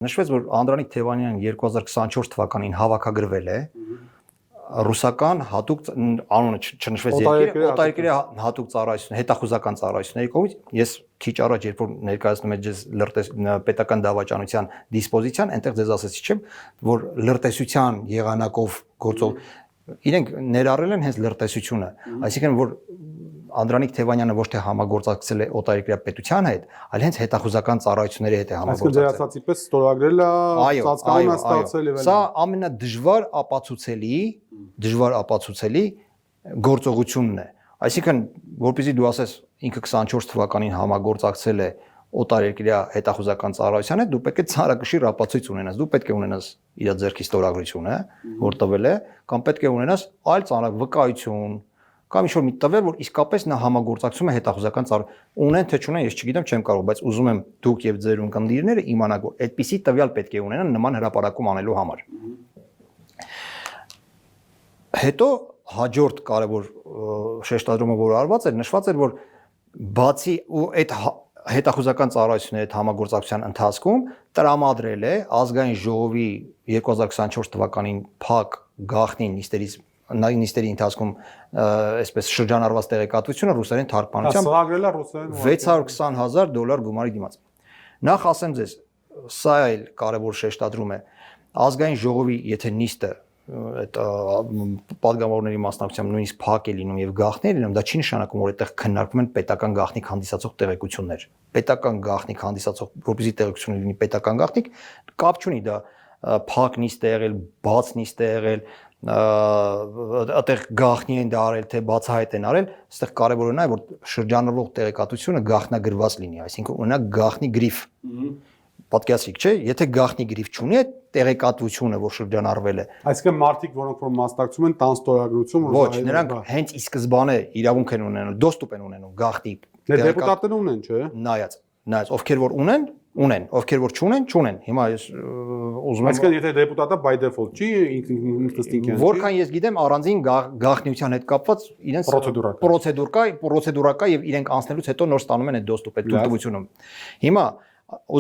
Նշվեց, որ Անդրանիկ Թևանյանն 2024 թվականին հավաքագրվել է ռուսական հատուկ անունը չնշվեց երկրի օտարերկրյա հատուկ ծառայություն հետախուզական ծառայությունների կողմից ես քիչ առաջ երբ որ ներկայացնում եմ ձեզ պետական դավաճանության դիսպոզիցիան այնտեղ ձեզ ասեցի չեմ որ լրտեսության եղանակով գործող իրենք ներառել են հենց լրտեսությունը այսինքն որ Անդրանիկ Թևանյանը ոչ թե համագործակցել է օտարերկրյա պետության հետ, այլ հենց հետախուզական ծառայությունների հետ է համագործակցել։ Այսինքն դերասացի պես ստորագրել է, ծածկալուն է ստացել եւ այլն։ Սա ամենադժվար ապացուցելի գործողությունն է։ Այսինքն, որպեսզի դու ասես ինքը 24 թվականին համագործակցել է օտարերկրյա հետախուզական ծառայության հետ, դու պետք է ցարակշիռ ապացույց ունենաս, դու պետք է ունենաս իր ձեռքի ստորագրությունը, որ տվել է, կամ պետք է ունենաս այլ ծանր վկայություն կամ ինչ-որ մի տվել, որ իսկապես նա համագործակցում է հետախուզական ծառայություն։ Ունեն թե չունեն, ես չգիտեմ, չեմ կարող, բայց ուզում եմ դուք եւ ձեր ունկնդիրները իմանաք, որ այդպիսի տվյալ պետք է ունենան նման հրապարակում անելու համար։ Հետո հաջորդ կարևոր շեշտադրումը, որ արված էր, նշված էր, որ բացի ու այդ հետախուզական ծառայությունների հետ համագործակցության ընթացքում տրամադրել է ազգային ժողովի 2024 թվականին փակ գաղտնի նիստերի ընթացքում այսպես շրջանառված տեղեկատվությունը ռուսերեն թարգմանությամբ սղագրել է ռուսերեն $620,000 գումարի դիմաց։ Նախ ասեմ ձեզ, սա էլ կարևոր շեշտադրում է, ազգային ժողովի եթե նիստը այդ падգամավորների մասնակցությամբ նույնիսկ փակ է լինում եւ գաղտնի է լինում, դա չի նշանակում, որ այդտեղ քննարկվում են պետական գաղտնիք հանդիսացող տեղեկություններ։ Պետական գաղտնիք հանդիսացող, որպեսզի տեղեկություն լինի պետական գաղտնիք, կապ չունի դա փակ նիստ է եղել, բաց նիստ է եղել, այդտեղ գաղտնի են դա արել, թե բացահայտ են արել, այստեղ կարևորը նա է, որ շրջանառվող տեղեկատվությունը գաղտնագրված լինի, այսինքն ունենա գաղտնի գրիֆ։ Պատկերացրիք, չէ՞, եթե գաղտնի գրիֆ չունի, այդ տեղեկատվությունը, որ շրջանառվել է։ Այսինքն մարդիկ, որոնք որ մասնակցում են տան ստորագրություն, ոչ, նրանք հենց ի սկզբանե իրավունք են ունենում, դոստուպ են ունենում գաղտնի։ Դեպուտատները ունեն, չէ՞։ Նայած, ովքեր որ ունեն, ովքեր որ չունեն։ Հիմա ես ուզում եմ Այսինքն եթե դեպուտատը by default չի, ինքնըստինքյան չի։ Որքան ես գիտեմ, առանձին գաղտնիության հետ կապված իրենց պրոցեդուրա կա եւ իրենք անցնելուց հետո նոր ստանում են այդ դոստուպ, այդ թույլտվությունը։ Հիմա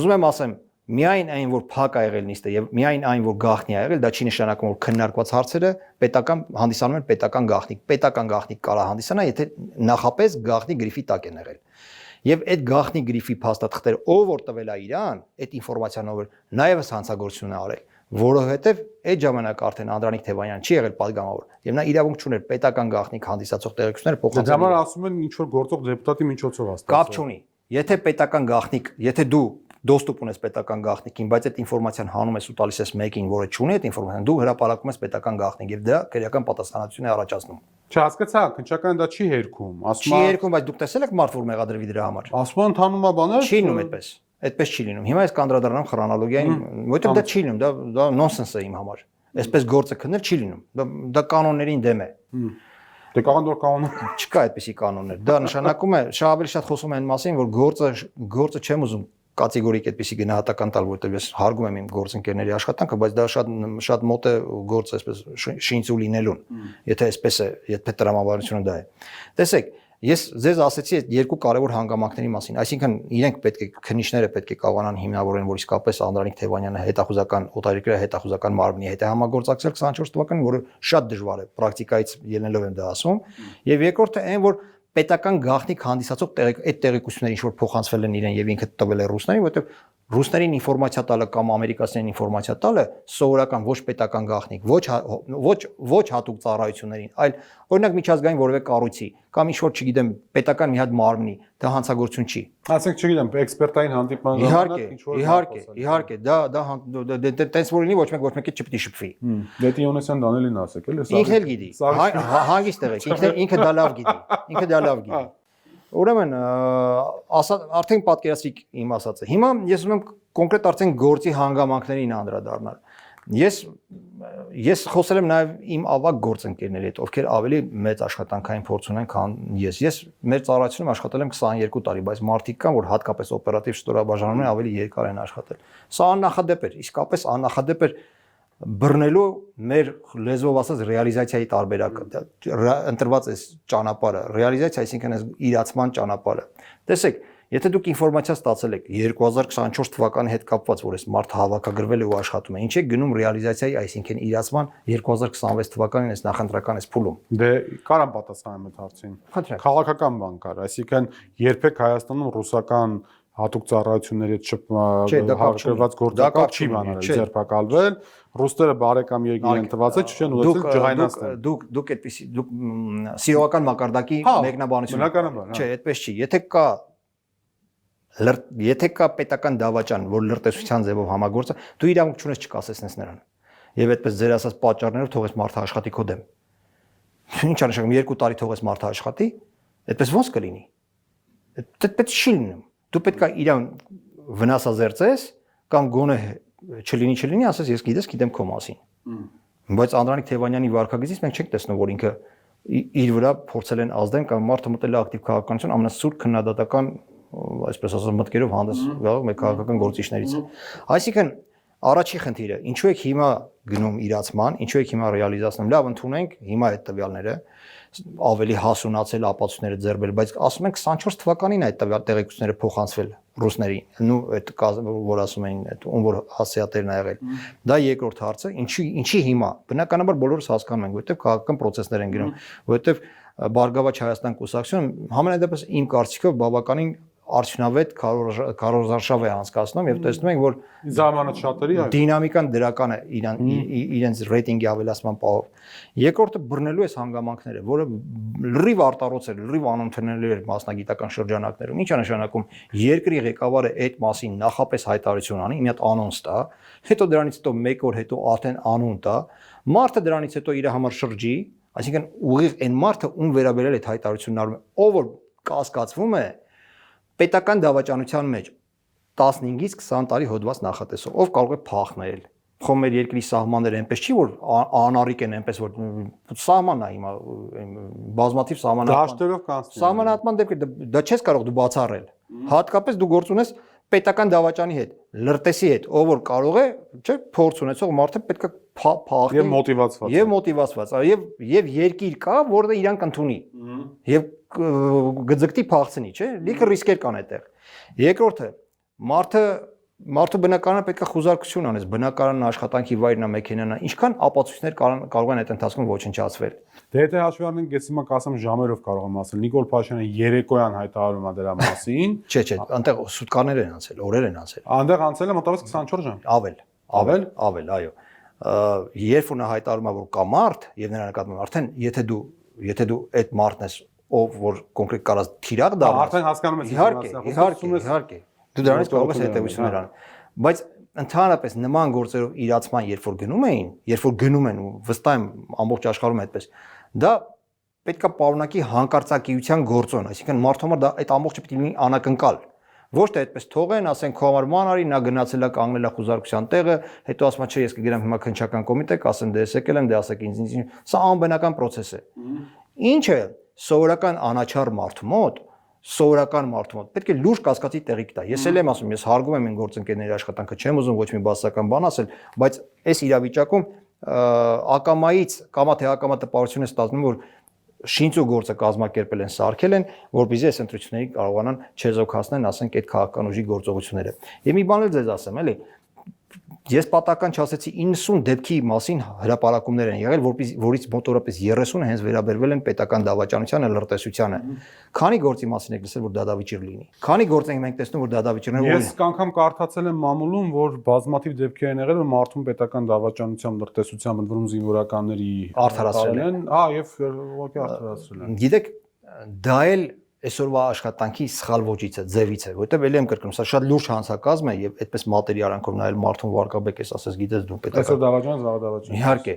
ուզում եմ ասեմ, միայն այն որ փակ ա եղել նիստը եւ միայն այն որ գաղտնի ա եղել, դա չի նշանակում որ քննարկված հարցերը պետական հանդիսանում են պետական գաղտնիք։ Պետական գաղտնիք կարա հանդիսանա, եթե նախապես գաղտնի գրիֆի տակ են եղել։ Եվ այդ գաղտնի գրիֆի փաստաթղթերը ով որ տվել է իրան, այդ ինֆորմացիան ով նաեւ հանցագործություն է արել, որովհետեւ այդ ժամանակ արդեն Անդրանիկ Թևանյանը չի եղել падգամավոր եւ նա իրավունք չուներ պետական գաղտնիք հանդիսացող տեղեկությունները փոխանցել։ Դրա համար ասում են ինչ որ գործող դեպուտատի միջոցով աստված։ Կապ չունի։ Եթե պետական գաղտնիք, եթե դու դոստուպ ունես պետական գաղտնիքին, բայց այդ ինֆորմացիան հանում ես ու տալիս ես մեկին, որը չունի այդ ինֆորմացիան, դու հրապարակում ես պետական գաղտնիք եւ դա քրեական պատասխանատվություն է առաջացնում։ Չհասկացա, քննչական դա չի հերքում, ասում չի հերքում, բայց դուք տեսել եք մարդ որ մեղադրվի դրա համար։ Ասում են ընդհանուր բաներ։ Չի լինում այդպես։ Այդպես չի լինում։ Հիմա ես կանդրադառնամ խրոնոլոգիային, որովհետեւ դա չի լինում, դա նոնսենս է իմ համար։ Այսպես գործը քննել չի լինում։ Դա կանոններին դեմ է։ Դե կանոն կանոն չկա այդպիսի կանոններ։ Դա նշանակում է, շատ ավելի շատ խոսում են այն մասին, որ գործը չեմ ուզում կատեգորիկ այդպիսի գնահատական տալ, որտեղ ես հարգում եմ իմ գործընկերների աշխատանքը, բայց դա շատ մոտ է գործը այսպես շինծու լինելուն, եթե այսպես է, եթե տրամաբանությունը դա է։ Տեսեք, ես ձեզ ասեցի այդ երկու կարևոր հանգամանքների մասին, այսինքն իրենք պետք է քննիչները պետք է կարողանան հիմնավորեն, որ իսկապես Անդրանիկ Թևանյանը հետախուզական օտարերկրյա հետախուզական մարմնի հետ է համագործակցել 24 թվականին, որը շատ դժվար է, պրակտիկայից ելնելով եմ դա ասում, եւ երկրորդը այն, որ պետական գաղտնիք հանդիսացող այդ տեղեկությունները ինչ որ փոխանցվել են իրեն եւ ինքը տվել է ռուսներին, որովհետեւ ռուսներին ինֆորմացիա տալը կամ ամերիկացիներին ինֆորմացիա տալը սովորական ոչ պետական գաղտնիք, ոչ հատուկ ծառայություններին, այլ օրինակ միջազգային որևէ կառույցի կամ ինչ որ չգիտեմ պետական մի հատ մարմնի, դա հանցագործություն չի։ Ասենք չգիտեմ, էքսպերտային հանդիպման ժամանակ ինչ որ Իհարկե, դա տենց որ լինի ոչ մեկի չպիտի շփվի։ Դե Տիոնեսյան Դանելին ասեք, էլի սա։ Ինքն էլ գիտի։ Հանգիստ եղեք, ինքը դա լավ գիտի։ Ուրեմն արդեն պատկերացրիք իմ ասածը։ Հիմա ես ուզում եմ կոնկրետ արդեն գործի հանգամանքներին անդրադառնալ։ Ես խոսել եմ նաև իմ ավագ գործընկերների հետ, ովքեր ավելի մեծ աշխատանքային փորձ ունեն, քան ես։ Ես մեր ծառայությունում աշխատել եմ 22 տարի, բայց մարդիկ կան, որ հատկապես օպերատիվ ստորաբաժանումն ավելի երկար են աշխատել։ Սա աննախադեպ էր, իսկապես աննախադեպ էր բռնելու մեր լեզվով ասած ռեալիզացիայի տարբերակը, ընտրված է ճանապարհը, ռեալիզացիա, այսինքն իրացման ճանապարհը։ Տեսեք, Եթե դուք ինֆորմացիա ստացել եք 2024 թվականի հետ կապված, որ այս մարդը հավաքագրվել է ու աշխատում է, ինչ է գնում ռեալիզացիայի, այսինքն իրացման 2026 թվականին այս նախընտրական այս փուլում։ Դե կարամ պատասխանեմ այդ հարցին։ Քաղաքական բան կար, այսինքն երբեք Հայաստանում ռուսական հատուկ ծառայությունների հետ հակերված գործակալ չի բանալել, ձերբակալվել, ռուսները բարեկամ երկիր են տված, չեն ուզեցել ջղայնացնել։ Դուք այդպեսի դուք սիրողական մակարդակի մեկնաբանություն։ Բնականաբար, չէ, այդպես չի։ Եթե կա պետական դավաճան, որ լրտեսության ձևով համագործը, դու իրավունք չունես չկասեցնես նրան։ Եվ այդպես ձեր ասած պատճառներով թողես մարդը աշխատի քո դեմ։ Ինչ անշանակում 2 տարի թողես մարդը աշխատի, այդպես ո՞նց կլինի։ Պետք չի լինում։ Դու պետք է իրան վնասազերծես կամ գոնե չլինի, ասես ես գիտեմ քո մասին։ Բայց Անդրանիկ Թևանյանի վարքագծից մենք չենք տեսնում, որ ինքը իր վրա փորձել են ազդեն կամ մարդը մտել է ակտիվ քաղաքականություն ամենասուրբ քննադատական, այսպես ասած, մտքերով հանդես գալով մեր քաղաքական գործիչներից։ Այսինքն առաջի խնդիրը, ինչու եք հիմա գնում իրացման, ինչու եք հիմա ռեալիզացնում։ Լավ, ընդունենք հիմա այդ տվյալները ավելի հասունացել, ապացույցները ձեռբել, բայց ասում են 24 թվականին այդ տեղեկությունները փոխանցվել ռուսներին, այդ որ ասում էին, այդ ում որ հասցեատերն ա եղել։ Դա երկրորդ հարցը, ինչի հիմա։ Բնականաբար բոլորս հասկանում ենք, որովհետև քաղաքական process-ներ են գնում, որովհետև Բարգավաճ Հայաստան կուսակցությունը համենայնդեպս իմ կարծիքով բավականին արդյունավետ քարոզարշավ է անցկացնում եւ տեսնում ենք, որ ժամանակ շատերի դինամիկան դրական է իրենց ռեյտինգի ավելացման պահով։ Երկրորդը բռնելու է հանգամանքները, որը լրիվ արտառոց է, լրիվ անընդունելի է մասնագիտական շրջանակներում։ Ինչ է նշանակում երկրի ղեկավարը այդ մասին նախապես հայտարարություն անի, մի հատ անոնս տա, հետո դրանից հետո 1 օր հետո արդեն անուն տա, մարդը դրանից հետո իր համար շրջի, այսինքն ուղիղ այն մարդը ում վերաբերել այդ հայտարարությունն արում է, ով որ կասկածվում է պետական դավաճանության մեջ 15-ից 20 տարի հոդված նախատեսող, ով կարող է փախնել։ Խո մեր երկրի սահմանները այնպես չի, որ անառիկ են այնպես, որ սահմանն է հիմա բազմաթիվ սահմանատման դեպքեր, դա չես կարող դու բացառել։ Հատկապես դու գործ ունես պետական դավաճանի հետ, լրտեսի հետ, ով որ կարող է, չէ, փորձ ունեցող մարդը պետք է փախնի եւ մոտիվացված, եւ երկիր կա, որը իրանք ընդունի։ Եվ գծկտի փախցնի, չէ՞, լիքը ռիսկեր կան այդտեղ։ Երկրորդը, մարդը բնականաբար պետք է խուզարկություն անես, բնականon աշխատանքի վայրն է, մեքենան է, ինչքան ապացույցներ կարող են այդ ընթացքում ոչնչացվել։ Դե եթե հաշվի առնենք, ես հիմա կասեմ ժամերով կարող եմ ասել, Նիկոլ Փաշինյանը երեկոյան հայտարարում է դրա մասին։ Չէ, այնտեղ սուտկաներ են անցել, օրեր են անցել։ Այնտեղ անցել է մոտավորապես 24 ժամ։ Ավել, այո։ Երբ նա հայտարարում է, որ կա մարդ, եւ նրա նկատմամբ արդեն եթե դու այդ մարդն ես, ով որ կոնկրետ կարած թիրախ դառնաս, արդեն հասկանում ես, իհարկե։ Դու դրանից կարող ես հետևություններ անել։ Բայց ընդհանրապես նման գործերով իրացման երբ որ գնում են ու վստահ եմ ամբողջ աշխարհում այդպես, դա պետքա պարունակի հանկարծակիության գործոն, այսինքն մարդու համար դա այդ ամբողջը պետք է լինի անակնկալ։ Ոչ թե այդպես թողեն, ասեն քո համար ման արի, նա գնացել է կանգնել է խուզարկության տեղը, հետո ասում է չէ, ես կգնամ հիմա քննչական կոմիտե, կասեմ դե ես եկել եմ, դե ասեք ինձ, սա անբնական process է։ Ինչը սովորական անաչառ մարդու մոտ պետք է լուրջ կասկածի տեղիք տա։ Ես էլ եմ ասում, ես հարգում եմ իմ գործընկերների աշխատանքը, չեմ ուզում ոչ մի բացասական բան ասել, բայց այս իրավիճակում ակամայից կամա թե ակամա տպավորություն է ստացվում, որ շինծու գործը կազմակերպել են, սարքել են, որպեսզի այս ընտրությունների կարողանան չեզոքացնեն, ասենք այդ քաղաքական ուժի գործողությունները։ Եվ մի բան էլ ձեզ ասեմ, էլի, ես պատահական չասեցի 90 դեպքի մասին հրապարակումներ են եղել, որից մոտավորապես 30-ը հենց վերաբերվել են պետական դավաճանությանը, լրտեսությանը։ Քանի գործի մասին եք լսել, որ դատավիճիռ լինի։ Քանի գործ ենք մենք տեսնում, որ դատավիճիռները Ես անգամ կարդացել եմ մամուլում, որ բազմաթիվ դեպքեր են եղել, որ մարդուն պետական դավաճանությամբ, լրտեսությամբ ընդվրում զինվորականների արդարացրել են։ Եվ ուղղակի արդարացրել են։ Գիտեք, դա էլ այսօրվա աշխատանքի սխալ ոճից է, ձևից է, որովհետև ելի եմ կրկնում, սա շատ լուրջ հանցակազմ է եւ այդպես մատերի արանքով նայել մարդուն վարկաբեկ էս ասես գիտես դու պետական։ Այսօր դավաճան, Իհարկե,